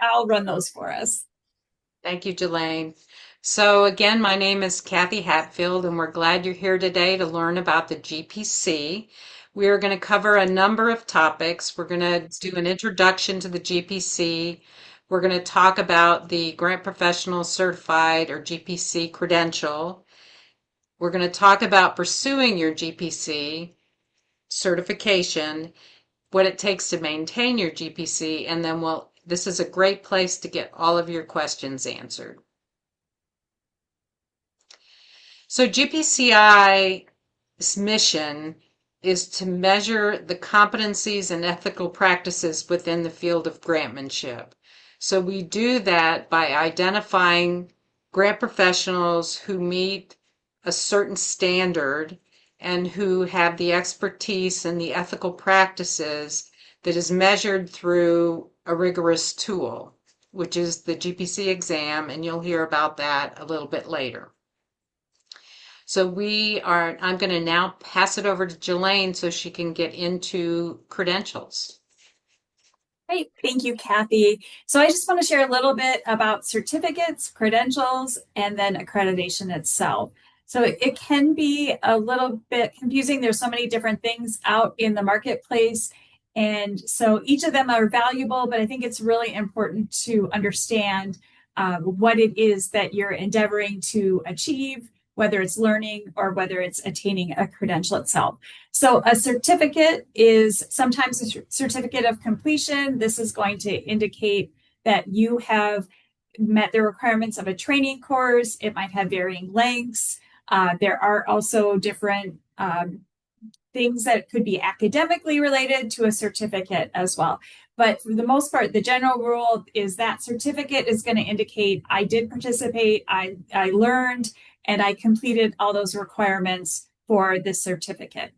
I'll run those for us. Thank you, Jelaine. So again, my name is Kathy Hatfield, and we're glad you're here today to learn about the GPC. We are going to cover a number of topics. We're going to do an introduction to the GPC. We're going to talk about the Grant Professional Certified or GPC credential. We're going to talk about pursuing your GPC certification, what it takes to maintain your GPC, and then this is a great place to get all of your questions answered. So GPCI's mission is to measure the competencies and ethical practices within the field of grantmanship. So we do that by identifying grant professionals who meet a certain standard and who have the expertise and the ethical practices that is measured through a rigorous tool, which is the GPC exam, and you'll hear about that a little bit later. I'm going to now pass it over to Jelaine so she can get into credentials. Great. Thank you, Kathy. So I just want to share a little bit about certificates, credentials, and then accreditation itself. So it can be a little bit confusing. There's so many different things out in the marketplace. And so each of them are valuable, but I think it's really important to understand what it is that you're endeavoring to achieve, whether it's learning or whether it's attaining a credential itself. So a certificate is sometimes a certificate of completion. This is going to indicate that you have met the requirements of a training course. It might have varying lengths. There are also different things that could be academically related to a certificate as well. But for the most part, the general rule is that certificate is going to indicate I did participate, I learned, and I completed all those requirements for this certificate.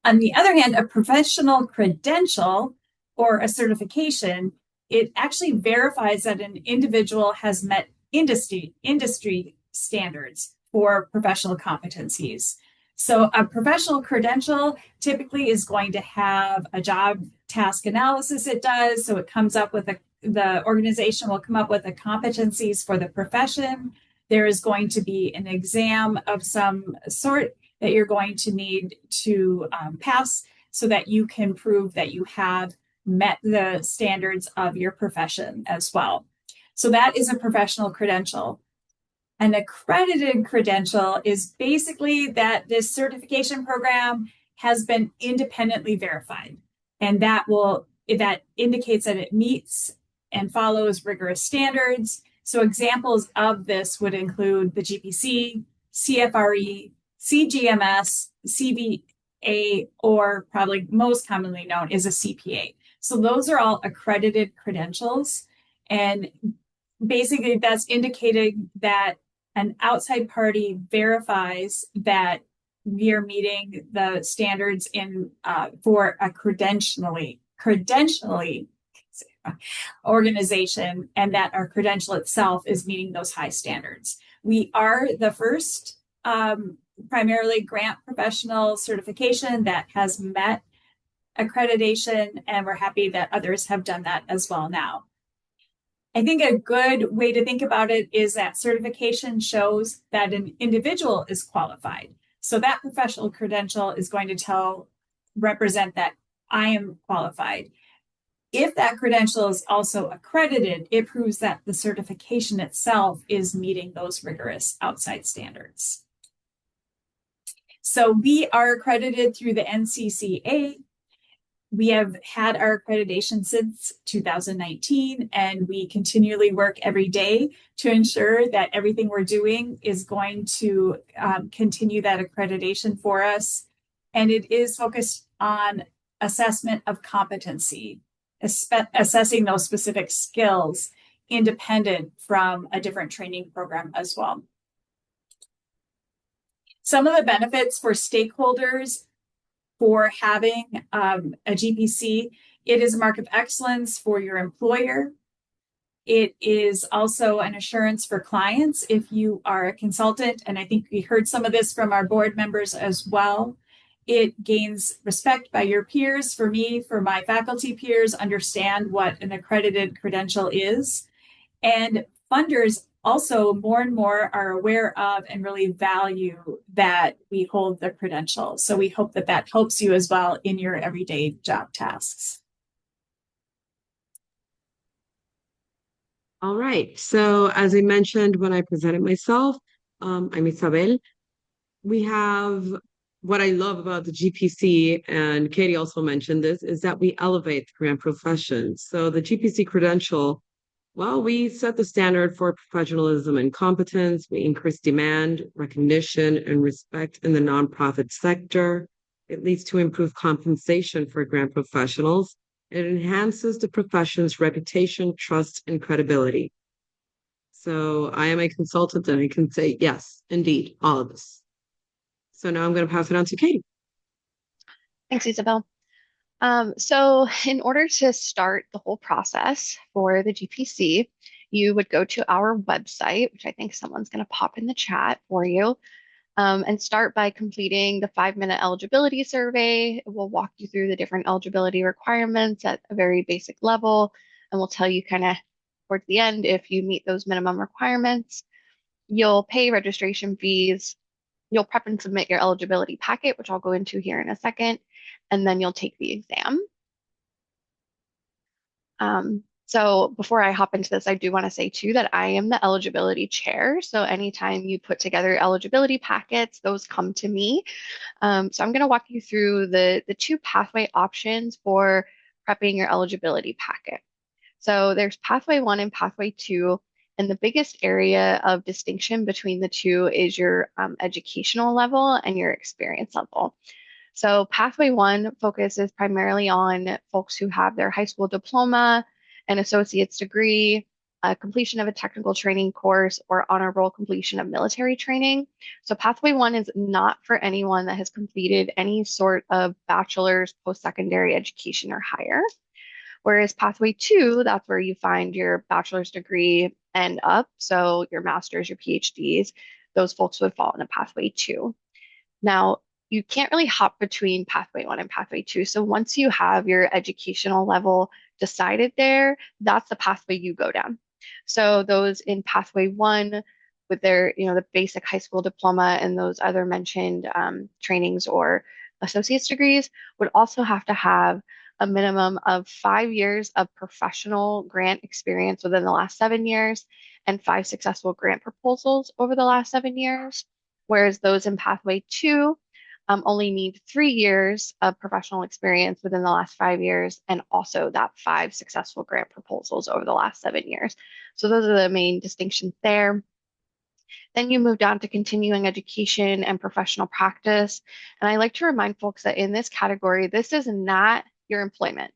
On the other hand, a professional credential or a certification, it actually verifies that an individual has met industry standards for professional competencies. So a professional credential typically is going to have a job task analysis it does. So it comes up with the organization will come up with the competencies for the profession. There is going to be an exam of some sort that you're going to need to pass so that you can prove that you have met the standards of your profession as well. So that is a professional credential. An accredited credential is basically that this certification program has been independently verified, and that indicates that it meets and follows rigorous standards. So examples of this would include the GPC, CFRE, CGMS, CVA, or probably most commonly known is a CPA. So those are all accredited credentials, and basically that's indicating that an outside party verifies that we are meeting the standards for a credentially organization, and that our credential itself is meeting those high standards. We are the first primarily grant professional certification that has met accreditation, and we're happy that others have done that as well now. I think a good way to think about it is that certification shows that an individual is qualified. So that professional credential is going to represent that I am qualified. If that credential is also accredited, it proves that the certification itself is meeting those rigorous outside standards. So we are accredited through the NCCA. We have had our accreditation since 2019, and we continually work every day to ensure that everything we're doing is going to continue that accreditation for us. And it is focused on assessment of competency, assessing those specific skills independent from a different training program as well. Some of the benefits for stakeholders for having a GPC, it is a mark of excellence for your employer. It is also an assurance for clients if you are a consultant, and I think we heard some of this from our board members as well. it gains respect by your peers. For me, for my faculty peers, understand what an accredited credential is. And funders also more and more are aware of and really value that we hold the credential. So we hope that that helps you as well in your everyday job tasks. All right. So as I mentioned when I presented myself, I'm Isabel. We have what I love about the GPC, and Katie also mentioned this, is that we elevate the grant profession. So the GPC credential, well, we set the standard for professionalism and competence. We increase demand, recognition, and respect in the nonprofit sector. It leads to improved compensation for grant professionals. It enhances the profession's reputation, trust, and credibility. So I am a consultant and I can say, yes, indeed, all of this. So now I'm going to pass it on to Katie. Thanks, Isabel. So in order to start the whole process for the GPC, you would go to our website, which I think someone's going to pop in the chat for you, and start by completing the 5-minute eligibility survey. It will walk you through the different eligibility requirements at a very basic level, and will tell you kind of towards the end if you meet those minimum requirements. You'll pay registration fees. You'll prep and submit your eligibility packet, which I'll go into here in a second, and then you'll take the exam. So before I hop into this, I do want to say too that I am the eligibility chair. So anytime you put together eligibility packets, those come to me. So I'm going to walk you through the two pathway options for prepping your eligibility packet. So there's pathway 1 and pathway 2. And the biggest area of distinction between the two is your educational level and your experience level. So pathway 1 focuses primarily on folks who have their high school diploma, an associate's degree, completion of a technical training course, or honor roll completion of military training. So pathway 1 is not for anyone that has completed any sort of bachelor's, post-secondary education or higher. Whereas pathway 2, that's where you find your bachelor's degree and up. So your master's, your PhDs, those folks would fall into pathway 2. Now, you can't really hop between pathway 1 and pathway 2. So once you have your educational level decided there, that's the pathway you go down. So those in pathway 1 with their, the basic high school diploma and those other mentioned trainings or associate's degrees would also have to have a minimum of 5 years of professional grant experience within the last 7 years and 5 successful grant proposals over the last 7 years. Whereas those in pathway 2 only need 3 years of professional experience within the last 5 years, and also that 5 successful grant proposals over the last 7 years. So those are the main distinctions there. Then you move down to continuing education and professional practice. And I like to remind folks that in this category, this is not your employment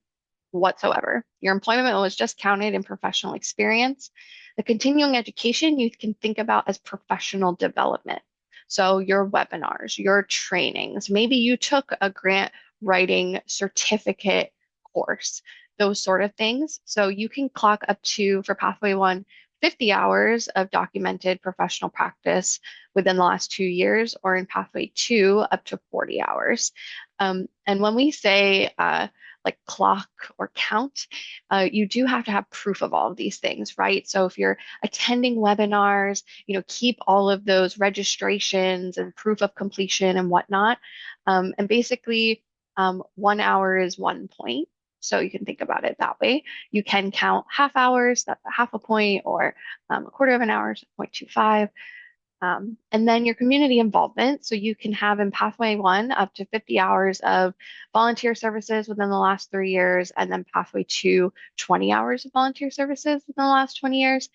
whatsoever. Your employment was just counted in professional experience. The continuing education you can think about as professional development. So your webinars, your trainings, maybe you took a grant writing certificate course, those sort of things. So you can clock up to, for pathway 1, 50 hours of documented professional practice within the last 2 years, or in pathway 2, up to 40 hours. And when we say like clock or count, you do have to have proof of all of these things, right? So if you're attending webinars, keep all of those registrations and proof of completion and whatnot. And basically, 1 hour is 1 point. So you can think about it that way. You can count half hours, that's a half a point, or a quarter of an hour, 0.25. And then your community involvement. So you can have in pathway 1 up to 50 hours of volunteer services within the last 3 years, and then pathway 2, 20 hours of volunteer services within the last 20 years.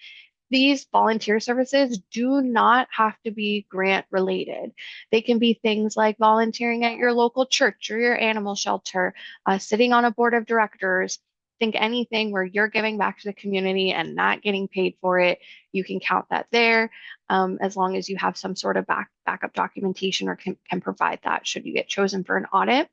These volunteer services do not have to be grant related. They can be things like volunteering at your local church or your animal shelter, sitting on a board of directors. Think anything where you're giving back to the community and not getting paid for it, you can count that there, as long as you have some sort of backup documentation or can provide that should you get chosen for an audit.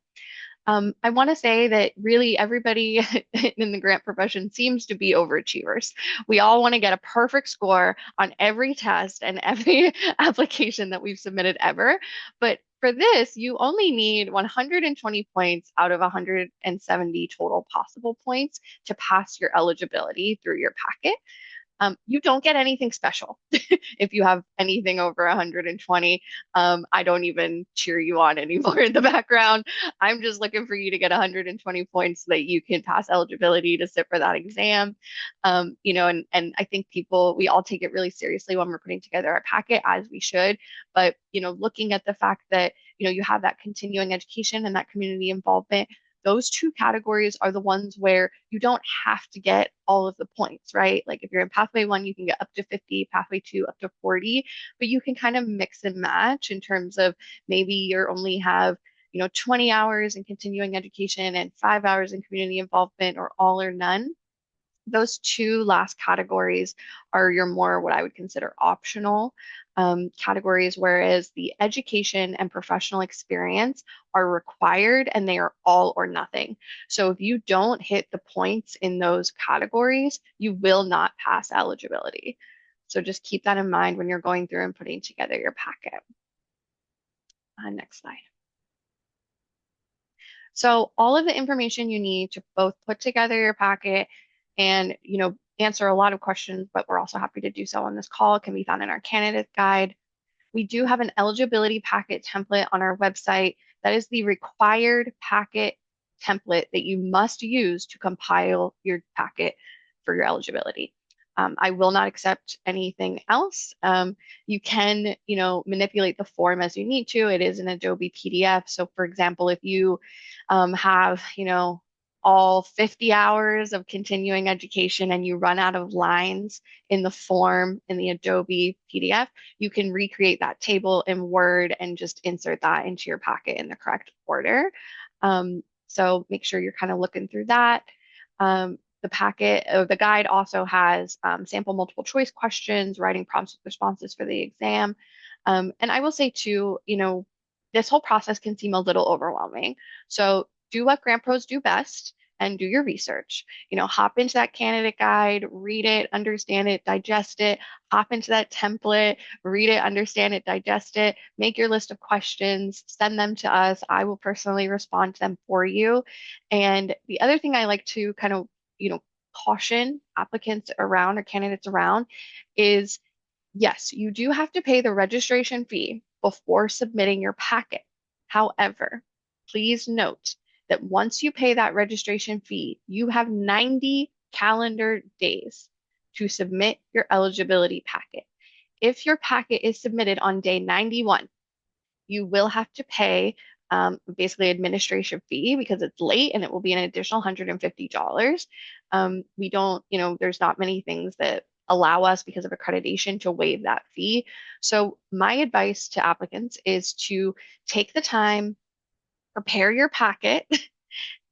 I want to say that really everybody in the grant profession seems to be overachievers. We all want to get a perfect score on every test and every application that we've submitted ever. But for this, you only need 120 points out of 170 total possible points to pass your eligibility through your packet. You don't get anything special if you have anything over 120. I don't even cheer you on anymore in the background. I'm just looking for you to get 120 points so that you can pass eligibility to sit for that exam. And I think we all take it really seriously when we're putting together our packet, as we should. But, looking at the fact that, you have that continuing education and that community involvement, those two categories are the ones where you don't have to get all of the points, right? Like if you're in pathway 1, you can get up to 50, pathway 2 up to 40, but you can kind of mix and match in terms of maybe you only have 20 hours in continuing education and 5 hours in community involvement, or all or none. Those two last categories are your more what I would consider optional categories, whereas the education and professional experience are required and they are all or nothing. So if you don't hit the points in those categories, you will not pass eligibility. So just keep that in mind when you're going through and putting together your packet. Next slide. So all of the information you need to both put together your packet and, answer a lot of questions, but we're also happy to do so on this call, can be found in our candidate guide. We do have an eligibility packet template on our website. That is the required packet template that you must use to compile your packet for your eligibility. I will not accept anything else. You can, manipulate the form as you need to. It is an Adobe PDF. So for example, if you have, all 50 hours of continuing education and you run out of lines in the form in the Adobe PDF, you can recreate that table in Word and just insert that into your packet in the correct order. So make sure you're kind of looking through that. The guide also has sample multiple choice questions, writing prompts with responses for the exam. And I will say too, this whole process can seem a little overwhelming. So do what grant pros do best and do your research. Hop into that candidate guide, read it, understand it, digest it, hop into that template, read it, understand it, digest it, make your list of questions, send them to us. I will personally respond to them for you. And the other thing I like to kind of, caution applicants around or candidates around is, yes, you do have to pay the registration fee before submitting your packet. However, please note that once you pay that registration fee, you have 90 calendar days to submit your eligibility packet. If your packet is submitted on day 91, you will have to pay basically administration fee because it's late, and it will be an additional $150. We don't, there's not many things that allow us because of accreditation to waive that fee. So my advice to applicants is to take the time, prepare your packet,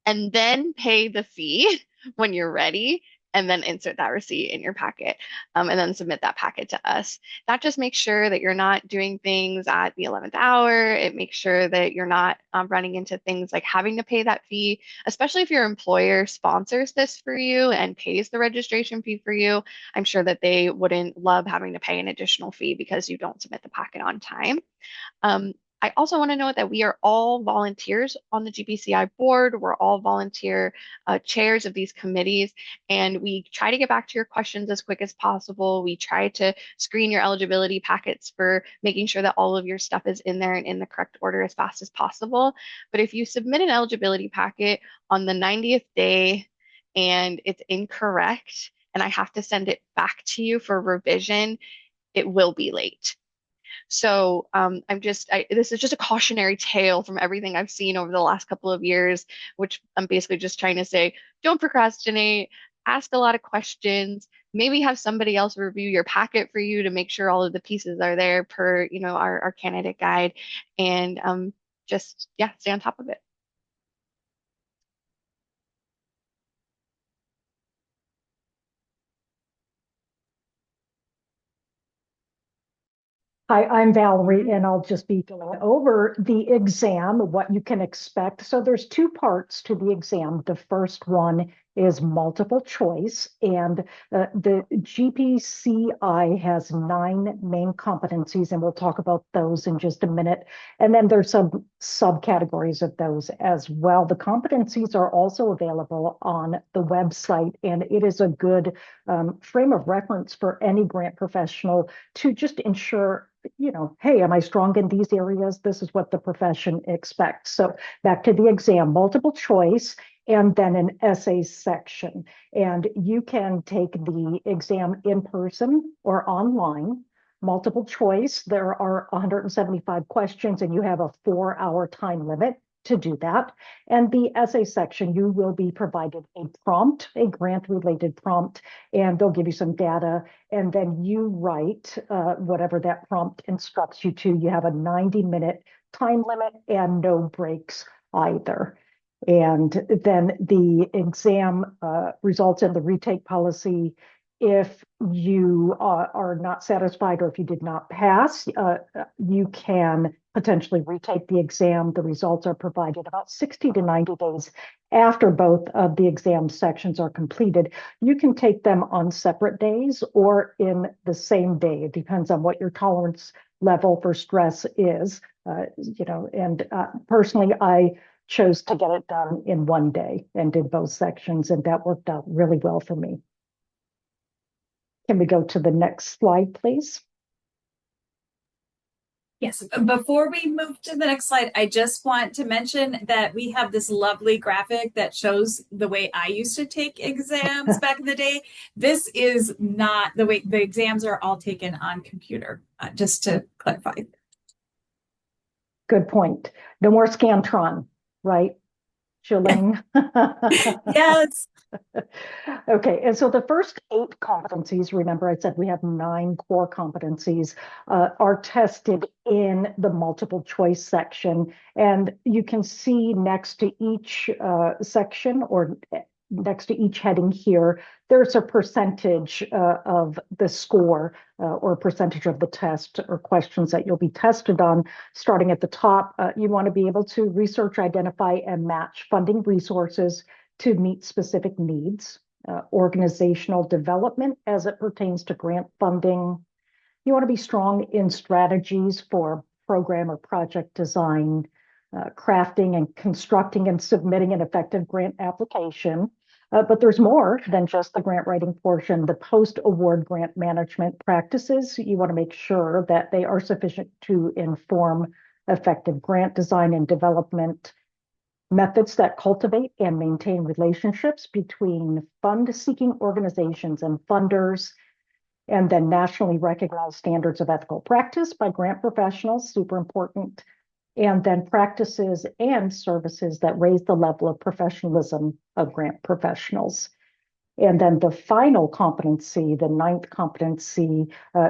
and then pay the fee when you're ready, and then insert that receipt in your packet, and then submit that packet to us. That just makes sure that you're not doing things at the 11th hour. It makes sure that you're not running into things like having to pay that fee, especially if your employer sponsors this for you and pays the registration fee for you. I'm sure that they wouldn't love having to pay an additional fee because you don't submit the packet on time. I also want to note that we are all volunteers on the GPCI board. We're all volunteer chairs of these committees, and we try to get back to your questions as quick as possible. We try to screen your eligibility packets for making sure that all of your stuff is in there and in the correct order as fast as possible. But if you submit an eligibility packet on the 90th day and it's incorrect, and I have to send it back to you for revision, it will be late. So this is just a cautionary tale from everything I've seen over the last couple of years, which I'm basically just trying to say, don't procrastinate, ask a lot of questions, maybe have somebody else review your packet for you to make sure all of the pieces are there per, our candidate guide, and stay on top of it. Hi, I'm Valerie, and I'll just be going over the exam, what you can expect. So there's two parts to the exam. The first one is multiple choice. And the GPCI has 9 main competencies, and we'll talk about those in just a minute. And then there's some subcategories of those as well. The competencies are also available on the website, and it is a good frame of reference for any grant professional to just ensure, hey, am I strong in these areas? This is what the profession expects. So back to the exam, multiple choice, and then an essay section. And you can take the exam in person or online. Multiple choice, there are 175 questions, and you have a 4-hour time limit to do that. And the essay section, you will be provided a prompt, a grant-related prompt, and they'll give you some data, and then you write whatever that prompt instructs you to. You have a 90-minute time limit and no breaks either. And then the exam results in the retake policy. If you are not satisfied or if you did not pass, you can potentially retake the exam. The results are provided about 60 to 90 days after both of the exam sections are completed. You can take them on separate days or in the same day. It depends on what your tolerance level for stress is. And personally, I chose to get it done in one day and did both sections, and that worked out really well for me. Can we go to the next slide, please? Yes, before we move to the next slide, I just want to mention that we have this lovely graphic that shows the way I used to take exams back in the day. This is not the way the exams are all taken on computer, just to clarify. Good point. No more Scantron, right, Jolene? Yes. Okay, and so the first 8 competencies, remember I said we have 9 core competencies, are tested in the multiple choice section. And you can see next to each section or next to each heading here, there's a percentage of the score or percentage of the test or questions that you'll be tested on. Starting at the top, you want to be able to research, identify, and match funding resources to meet specific needs, organizational development as it pertains to grant funding. You want to be strong in strategies for program or project design, crafting and constructing and submitting an effective grant application. But there's more than just the grant writing portion. The post-award grant management practices, you want to make sure that they are sufficient to inform effective grant design and development. Methods that cultivate and maintain relationships between fund-seeking organizations and funders, and then nationally recognized standards of ethical practice by grant professionals, super important, and then practices and services that raise the level of professionalism of grant professionals. And then the final competency, the 9th competency,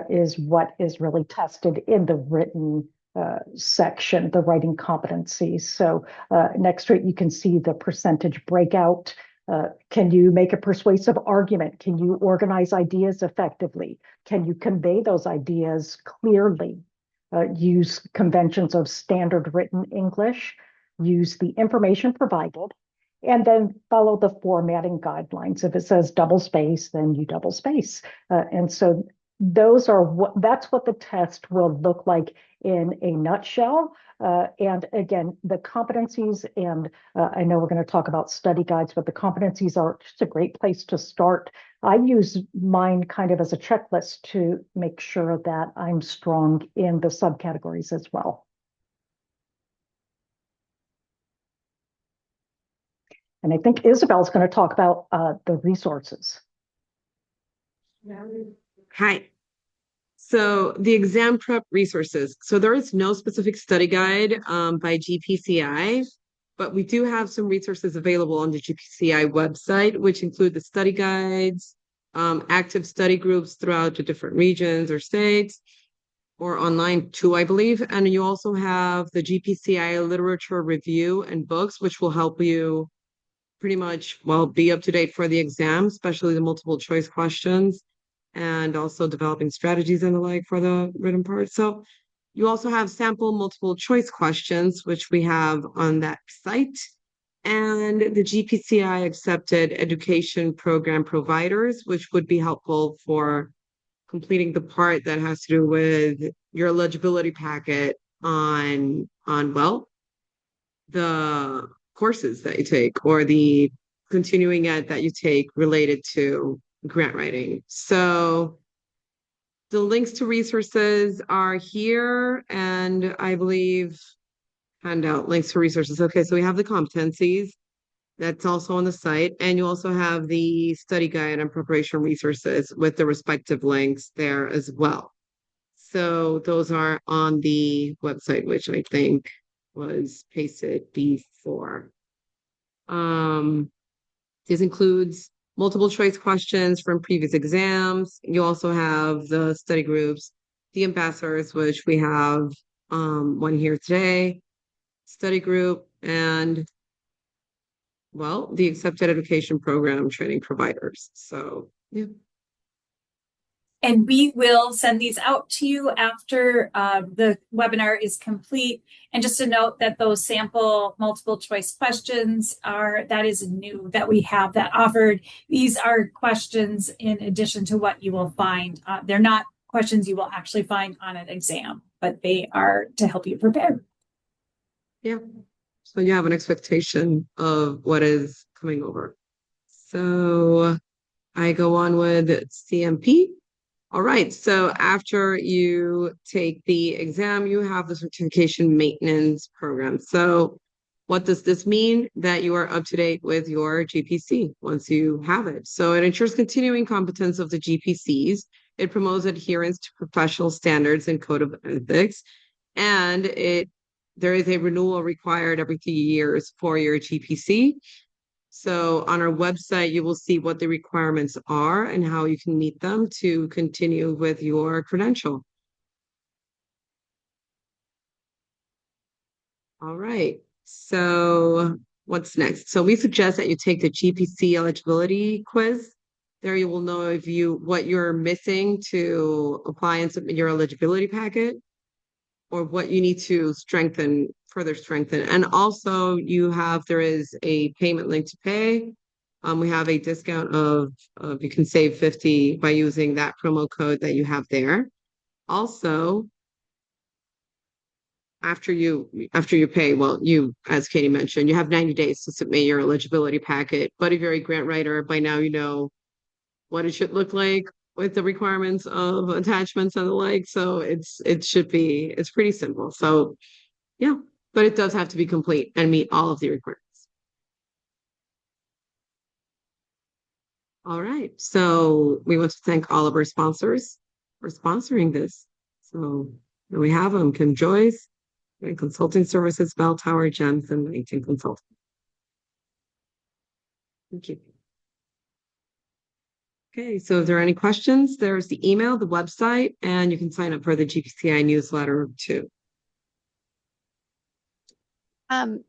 is what is really tested in the written section, the writing competencies. So next to it, you can see the percentage breakout. Can you make a persuasive argument? Can you organize ideas effectively? Can you convey those ideas clearly? Use conventions of standard written English, use the information provided, and then follow the formatting guidelines. If it says double space, then you double space. And so that's what the test will look like in a nutshell. And again, the competencies, and I know we're going to talk about study guides, but the competencies are just a great place to start. I use mine kind of as a checklist to make sure that I'm strong in the subcategories as well. And I think Isabel's going to talk about the resources. Hi. So the exam prep resources. So there is no specific study guide by GPCI, but we do have some resources available on the GPCI website, which include the study guides, active study groups throughout the different regions or states, or online too, I believe. And you also have the GPCI literature review and books, which will help you pretty much, well, be up to date for the exam, especially the multiple choice questions, and also developing strategies and the like for the written part. So you also have sample multiple choice questions, which we have on that site. and the GPCI accepted education program providers, which would be helpful for completing the part that has to do with your eligibility packet on well, the courses that you take or the continuing ed that you take related to grant writing. So the links to resources are here, and I believe handout links to resources. Okay, so we have the competencies. That's also on the site. And you also have the study guide and preparation resources with the respective links there as well. So those are on the website, which I think was pasted before. This includes multiple choice questions from previous exams. You also have the study groups, the ambassadors, which we have one here today, study group, and well, the accepted education program training providers. So yeah. And we will send these out to you after the webinar is complete. And just to note that those sample multiple choice questions that is new that we have that offered. These are questions in addition to what you will find. They're not questions you will actually find on an exam, but they are to help you prepare. Yeah. So you have an expectation of what is coming over. So I go on with CMP. All right. So after you take the exam, you have the certification maintenance program. So what does this mean? That you are up to date with your GPC once you have it. So it ensures continuing competence of the GPCs. It promotes adherence to professional standards and code of ethics. And there is a renewal required every 3 years for your GPC. So on our website, you will see what the requirements are and how you can meet them to continue with your credential. All right. So what's next? So we suggest that you take the GPC eligibility quiz. There you will know what you're missing to apply and submit your eligibility packet, or what you need to further strengthen. And also there is a payment link to pay. We have a discount of you can save 50 by using that promo code that you have there. Also, after you pay, well, as Katie mentioned, you have 90 days to submit your eligibility packet. But if you're a grant writer, by now you know what it should look like with the requirements of attachments and the like. So it's pretty simple. So yeah, but it does have to be complete and meet all of the requirements. All right. So we want to thank all of our sponsors for sponsoring this. So we have them: Kim Joyce, and Consulting Services, Bell Tower, Gems, and 19 Consulting. Thank you. Okay, so if there are any questions, there's the email, the website, and you can sign up for the GPCI newsletter too.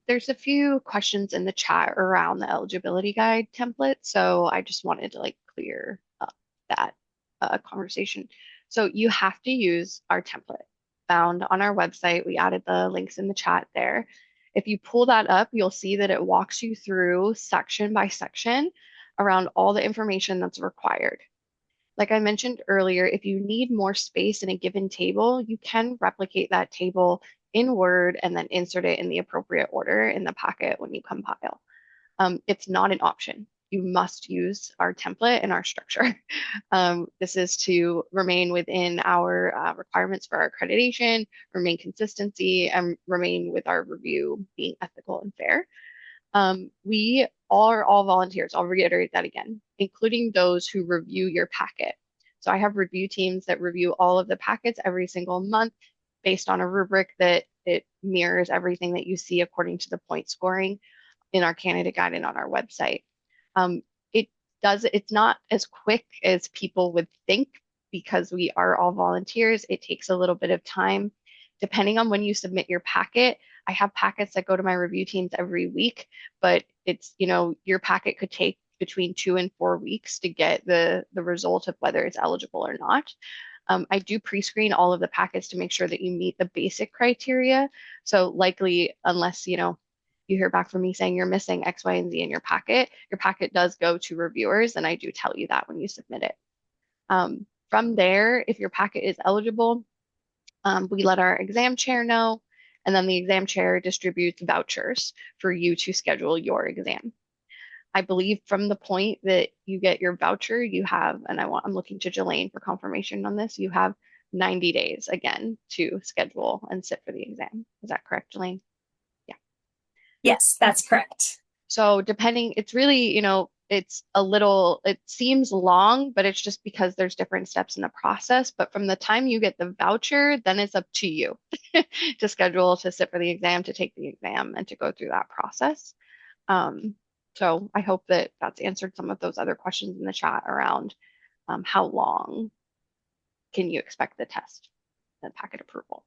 There's a few questions in the chat around the eligibility guide template, so I just wanted to clear up that conversation. So you have to use our template found on our website. We added the links in the chat there. If you pull that up, you'll see that it walks you through section by section around all the information that's required. Like I mentioned earlier, if you need more space in a given table, you can replicate that table in Word and then insert it in the appropriate order in the packet when you compile. It's not an option. You must use our template and our structure. This is to remain within our requirements for our accreditation, remain consistency, and remain with our review being ethical and fair. We are all volunteers. I'll reiterate that again, including those who review your packet. So I have review teams that review all of the packets every single month based on a rubric that it mirrors everything that you see according to the point scoring in our candidate guide and on our website. It's not as quick as people would think because we are all volunteers. It takes a little bit of time. Depending on when you submit your packet, I have packets that go to my review teams every week, but it's, your packet could take between 2 and 4 weeks to get the result of whether it's eligible or not. I do pre-screen all of the packets to make sure that you meet the basic criteria. So likely, unless, you you hear back from me saying you're missing X, Y, and Z in your packet does go to reviewers, and I do tell you that when you submit it. From there, if your packet is eligible, we let our exam chair know, and then the exam chair distributes vouchers for you to schedule your exam. I believe from the point that you get your voucher, you have, and I'm looking to Jelaine for confirmation on this, you have 90 days again to schedule and sit for the exam. Is that correct, Jelaine? Yeah. Yes, that's correct. So depending, it's really, it's it seems long, but it's just because there's different steps in the process. But from the time you get the voucher, then it's up to you to schedule, to sit for the exam, to take the exam, and to go through that process. So I hope that that's answered some of those other questions in the chat around how long can you expect the test and packet approval.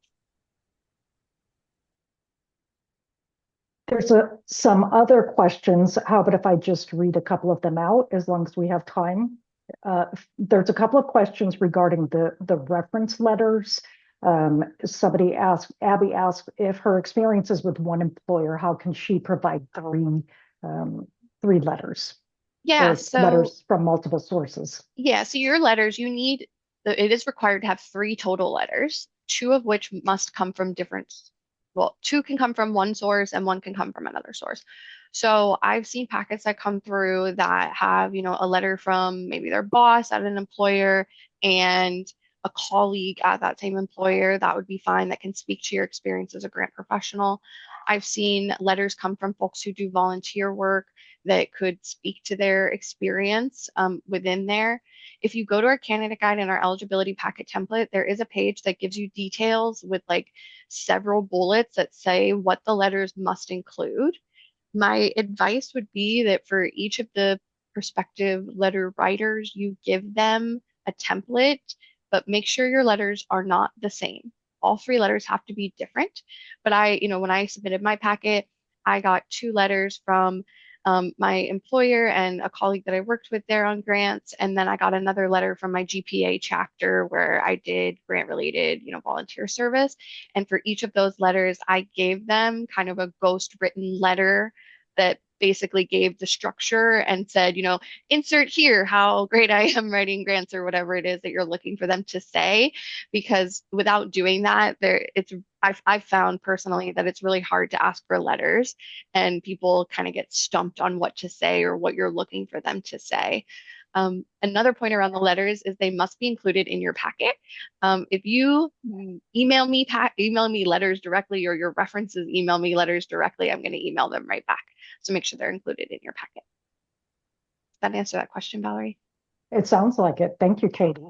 There's some other questions. How about if I just read a couple of them out, as long as we have time? There's a couple of questions regarding the reference letters. Abby asked if her experiences with one employer, how can she provide three letters? Yeah, so letters from multiple sources. Yeah, so your letters, it is required to have 3 total letters, 2 of which must come from well, 2 can come from one source and 1 can come from another source. So I've seen packets that come through that have, a letter from maybe their boss at an employer and a colleague at that same employer. That would be fine. That can speak to your experience as a grant professional. I've seen letters come from folks who do volunteer work that could speak to their experience within there. If you go to our candidate guide and our eligibility packet template, there is a page that gives you details with like several bullets that say what the letters must include. My advice would be that for each of the prospective letter writers, you give them a template, but make sure your letters are not the same. All 3 letters have to be different. But when I submitted my packet, I got 2 letters from my employer and a colleague that I worked with there on grants. And then I got another letter from my GPA chapter where I did grant related, volunteer service. And for each of those letters, I gave them kind of a ghost written letter that basically gave the structure and said, insert here how great I am writing grants or whatever it is that you're looking for them to say. Because without doing that, I've found personally that it's really hard to ask for letters and people kind of get stumped on what to say or what you're looking for them to say. Another point around the letters is they must be included in your packet. If you email me letters directly or your references email me letters directly, I'm going to email them right back. So make sure they're included in your packet. Does that answer that question, Valerie? It sounds like it. Thank you, Katie.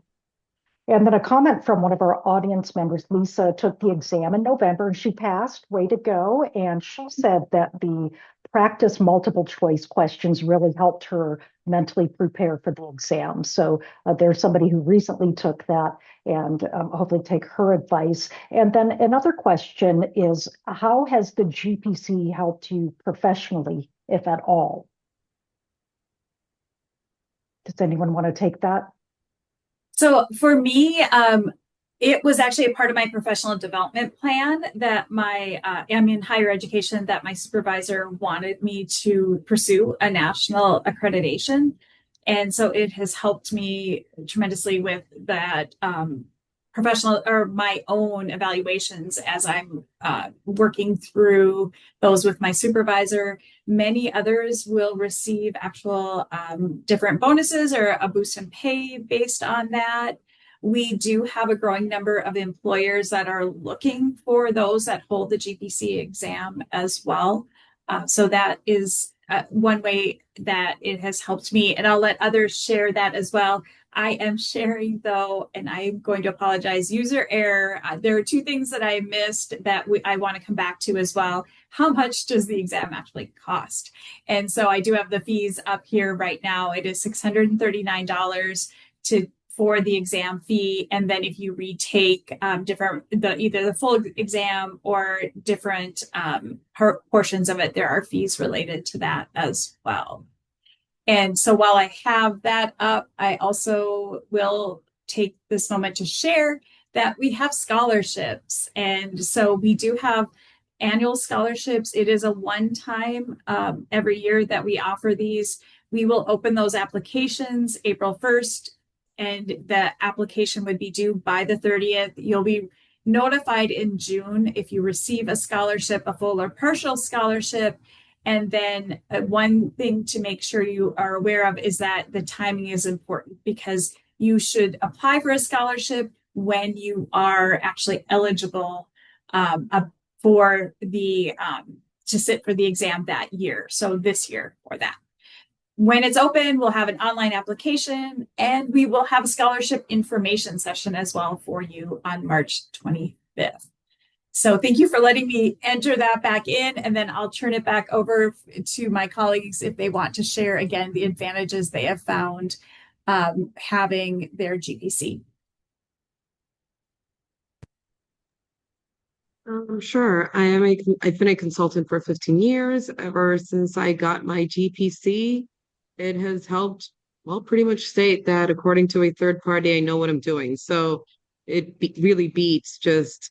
And then a comment from one of our audience members, Lisa, took the exam in November and she passed. Way to go. And she said that the practice multiple choice questions really helped her mentally prepare for the exam. So there's somebody who recently took that and hopefully take her advice. And then another question is, how has the GPC helped you professionally, if at all? Does anyone want to take that? So for me, it was actually a part of my professional development plan that I'm in higher education, that my supervisor wanted me to pursue a national accreditation. And so it has helped me tremendously with that professional or my own evaluations as I'm working through those with my supervisor. Many others will receive actual different bonuses or a boost in pay based on that. We do have a growing number of employers that are looking for those that hold the GPC exam as well. So that is one way that it has helped me, and I'll let others share that as well. I am sharing though, and I'm going to apologize, user error. There are 2 things that I missed that I want to come back to as well. How much does the exam actually cost? And so I do have the fees up here right now. It is $639 for the exam fee. And then if you retake either the full exam or different portions of it, there are fees related to that as well. And so while I have that up, I also will take this moment to share that we have scholarships. And so we do have annual scholarships. It is a one-time every year that we offer these. We will open those applications April 1st, and the application would be due by the 30th. You'll be notified in June if you receive a scholarship, a full or partial scholarship. And then one thing to make sure you are aware of is that the timing is important, because you should apply for a scholarship when you are actually eligible for the to sit for the exam that year. So this year or that. When it's open, we'll have an online application, and we will have a scholarship information session as well for you on March 25th. So thank you for letting me enter that back in, and then I'll turn it back over to my colleagues if they want to share again the advantages they have found having their GPC. Sure. I've been a consultant for 15 years. Ever since I got my GPC, it has helped, well, pretty much state that according to a third party, I know what I'm doing. So really beats just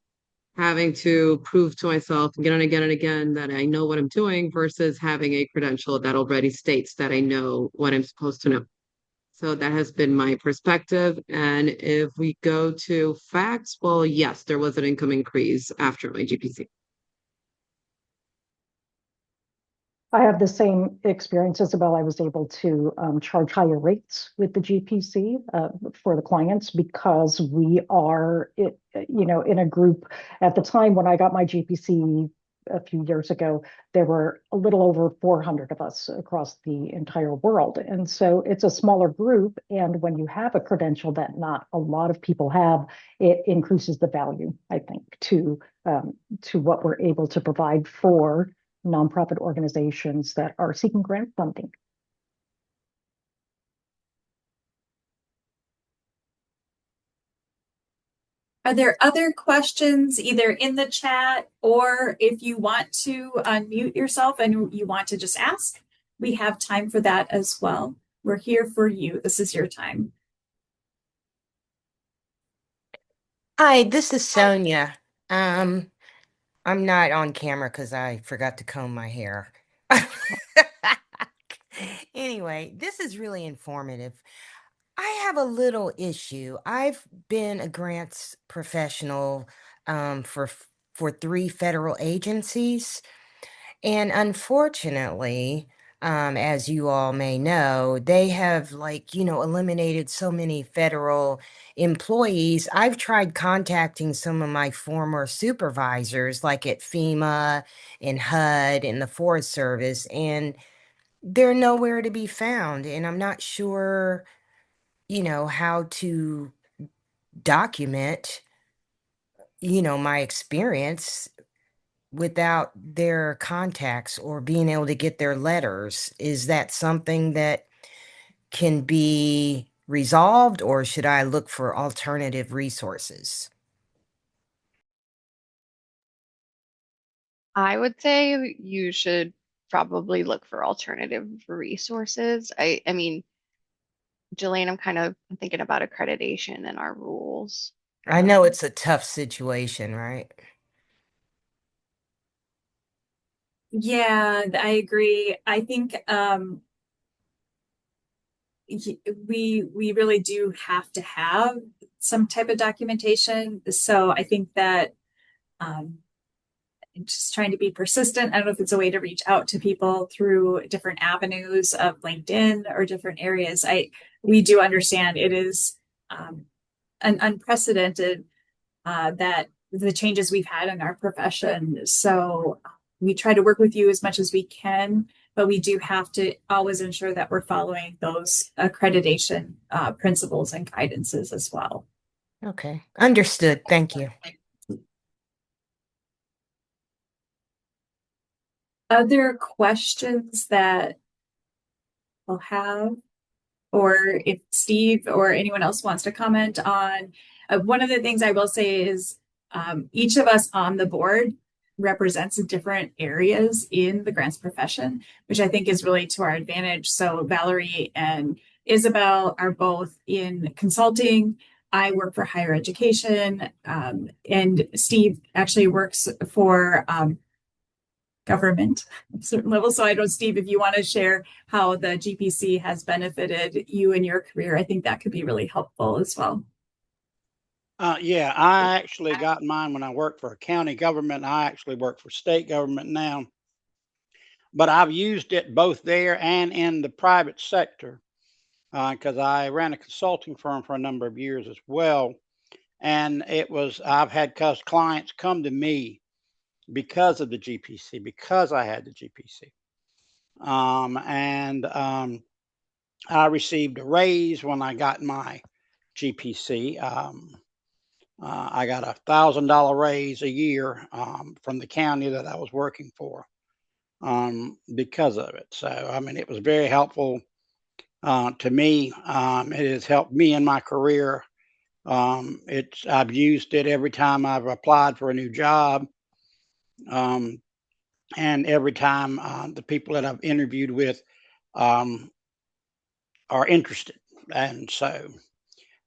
having to prove to myself again and again and again that I know what I'm doing versus having a credential that already states that I know what I'm supposed to know. So that has been my perspective. And if we go to facts, well, yes, there was an income increase after my GPC. I have the same experience, Isabel. I was able to charge higher rates with the GPC for the clients, because we are, in a group. At the time when I got my GPC a few years ago, there were a little over 400 of us across the entire world. And so it's a smaller group. And when you have a credential that not a lot of people have, it increases the value, I think, to what we're able to provide for nonprofit organizations that are seeking grant funding. Are there other questions either in the chat, or if you want to unmute yourself and you want to just ask, we have time for that as well. We're here for you. This is your time. Hi, this is Sonia. I'm not on camera because I forgot to comb my hair. Anyway, this is really informative. I have a little issue. I've been a grants professional for 3 federal agencies. And unfortunately, as you all may know, they have eliminated so many federal employees. I've tried contacting some of my former supervisors, like at FEMA and HUD and the Forest Service, and they're nowhere to be found. And I'm not sure, how to document, my experience without their contacts or being able to get their letters. Is that something that can be resolved, or should I look for alternative resources? I would say you should probably look for alternative resources. I mean, Jillian, I'm thinking about accreditation and our rules. I know it's a tough situation, right? Yeah, I agree. I think we really do have to have some type of documentation. So I think that just trying to be persistent. I don't know if it's a way to reach out to people through different avenues of LinkedIn or different areas. We do understand it is an unprecedented that the changes we've had in our profession. So we try to work with you as much as we can, but we do have to always ensure that we're following those accreditation principles and guidances as well. Okay, understood. Thank you. Other questions that we'll have, or if Steve or anyone else wants to comment on, one of the things I will say is each of us on the board represents different areas in the grants profession, which I think is really to our advantage. So Valerie and Isabel are both in consulting. I work for higher education, and Steve actually works for government at a certain level. So I don't, Steve, if you want to share how the GPC has benefited you in your career, I think that could be really helpful as well. Yeah, I actually got mine when I worked for a county government. I actually work for state government now, but I've used it both there and in the private sector because I ran a consulting firm for a number of years as well. And I've had clients come to me because of the GPC, because I had the GPC. I received a raise when I got my GPC. I got $1,000 raise a year from the county that I was working for because of it. So, I mean, it was very helpful to me. It has helped me in my career. I've used it every time I've applied for a new job, and every time the people that I've interviewed with are interested. And so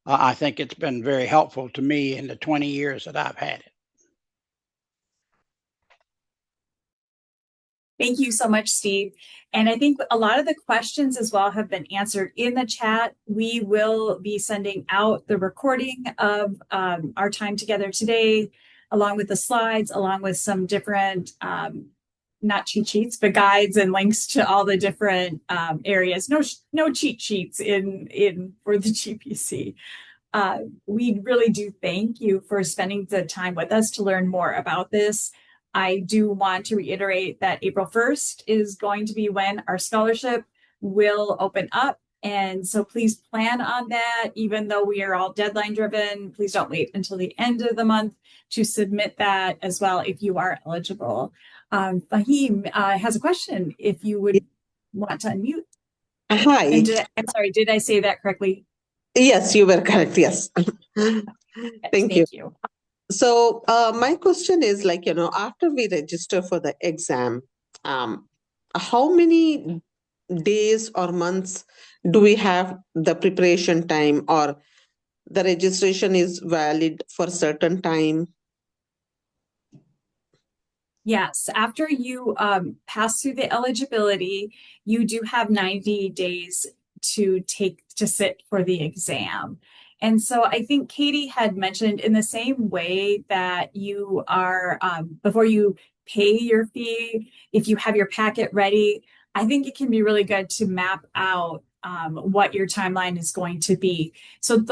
I think it's been very helpful to me in the 20 years that I've had it. Thank you so much, Steve. And I think a lot of the questions as well have been answered in the chat. We will be sending out the recording of our time together today, along with the slides, along with some different, not cheat sheets, but guides and links to all the different areas. No cheat sheets in for the GPC. We really do thank you for spending the time with us to learn more about this. I do want to reiterate that April 1st is going to be when our scholarship will open up. And so please plan on that. Even though we are all deadline driven, please don't wait until the end of the month to submit that as well if you are eligible. Fahim has a question if you would want to unmute. Hi. And I'm sorry, did I say that correctly? Yes, you were correct. Yes. Thank you. So my question is after we register for the exam, how many days or months do we have the preparation time, or the registration is valid for certain time? Yes, after you pass through the eligibility, you do have 90 days to sit for the exam. And so I think Katie had mentioned in the same way that you are, before you pay your fee, if you have your packet ready, I think it can be really good to map out what your timeline is going to be. So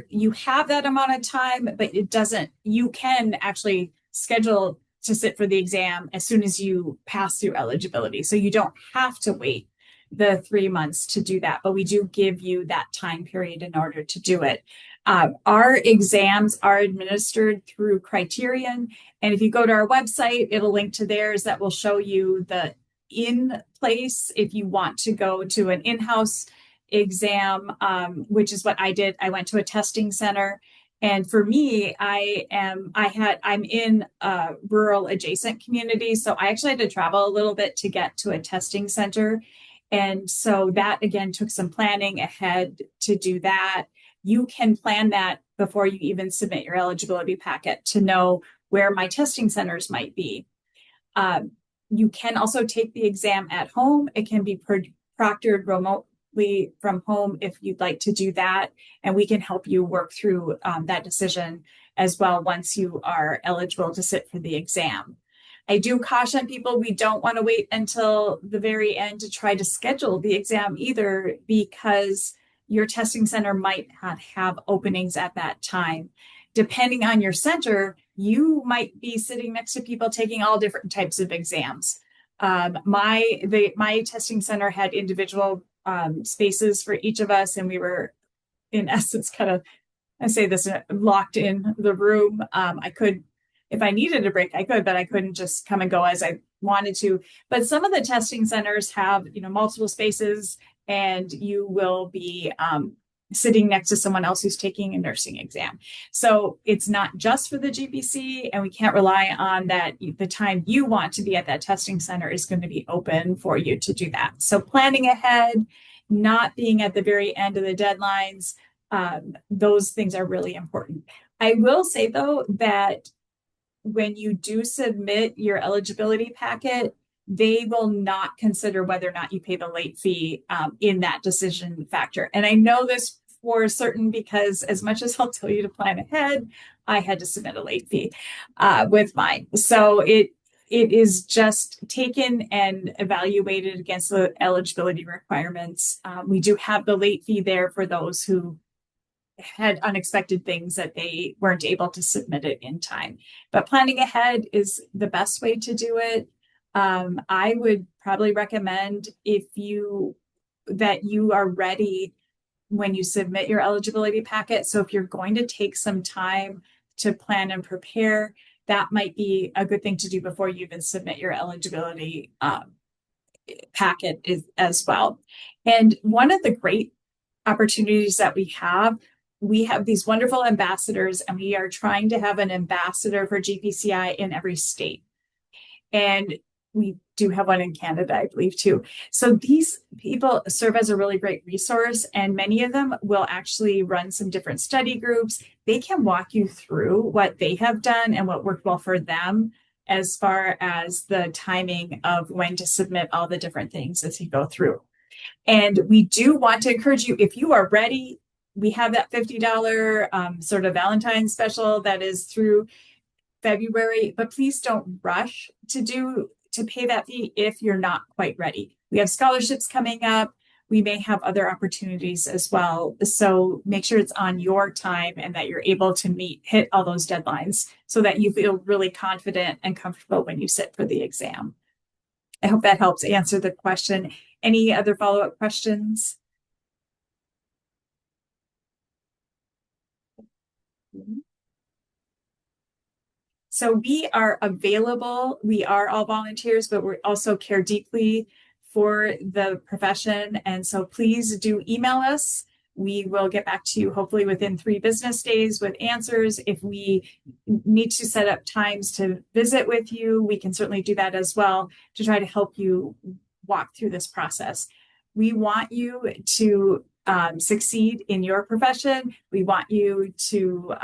you have that amount of time, but you can actually schedule to sit for the exam as soon as you pass through eligibility. So you don't have to wait the 3 months to do that, but we do give you that time period in order to do it. Our exams are administered through Criterion. And if you go to our website, it'll link to theirs that will show you the in place if you want to go to an in-house exam, which is what I did. I went to a testing center. And for me, I'm in a rural adjacent community. So I actually had to travel a little bit to get to a testing center. And so that again took some planning ahead to do that. You can plan that before you even submit your eligibility packet to know where my testing centers might be. You can also take the exam at home. It can be proctored remotely from home if you'd like to do that. And we can help you work through that decision as well once you are eligible to sit for the exam. I do caution people, we don't want to wait until the very end to try to schedule the exam either, because your testing center might not have openings at that time. Depending on your center, you might be sitting next to people taking all different types of exams. My testing center had individual spaces for each of us, and we were in essence kind of, I say this, locked in the room. I could, if I needed a break, I could, but I couldn't just come and go as I wanted to. But some of the testing centers have, multiple spaces, and you will be sitting next to someone else who's taking a nursing exam. So it's not just for the GPC, and we can't rely on that the time you want to be at that testing center is going to be open for you to do that. So planning ahead, not being at the very end of the deadlines, those things are really important. I will say, though, that when you do submit your eligibility packet, they will not consider whether or not you pay the late fee in that decision factor. And I know this for certain because as much as I'll tell you to plan ahead, I had to submit a late fee with mine. So it is just taken and evaluated against the eligibility requirements. We do have the late fee there for those who had unexpected things that they weren't able to submit it in time. But planning ahead is the best way to do it. I would probably recommend that you are ready when you submit your eligibility packet. So if you're going to take some time to plan and prepare, that might be a good thing to do before you even submit your eligibility packet as well. And one of the great opportunities that we have these wonderful ambassadors, and we are trying to have an ambassador for GPCI in every state. And we do have one in Canada, I believe, too. So these people serve as a really great resource, and many of them will actually run some different study groups. They can walk you through what they have done and what worked well for them as far as the timing of when to submit all the different things as you go through. And we do want to encourage you, if you are ready, we have that $50 sort of Valentine's special that is through February, but please don't rush to pay that fee if you're not quite ready. We have scholarships coming up. We may have other opportunities as well. So make sure it's on your time and that you're able to hit all those deadlines so that you feel really confident and comfortable when you sit for the exam. I hope that helps answer the question. Any other follow-up questions? So we are available. We are all volunteers, but we also care deeply for the profession. And so please do email us. We will get back to you hopefully within 3 business days with answers. If we need to set up times to visit with you, we can certainly do that as well to try to help you walk through this process. We want you to succeed in your profession. We want you to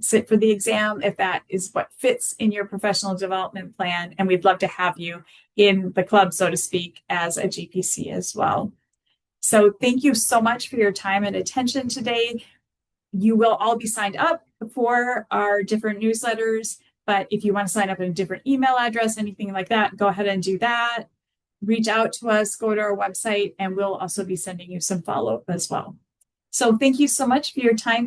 sit for the exam if that is what fits in your professional development plan. And we'd love to have you in the club, so to speak, as a GPC as well. So thank you so much for your time and attention today. You will all be signed up for our different newsletters, but if you want to sign up in a different email address, anything like that, go ahead and do that. Reach out to us, go to our website, and we'll also be sending you some follow-up as well. So thank you so much for your time today.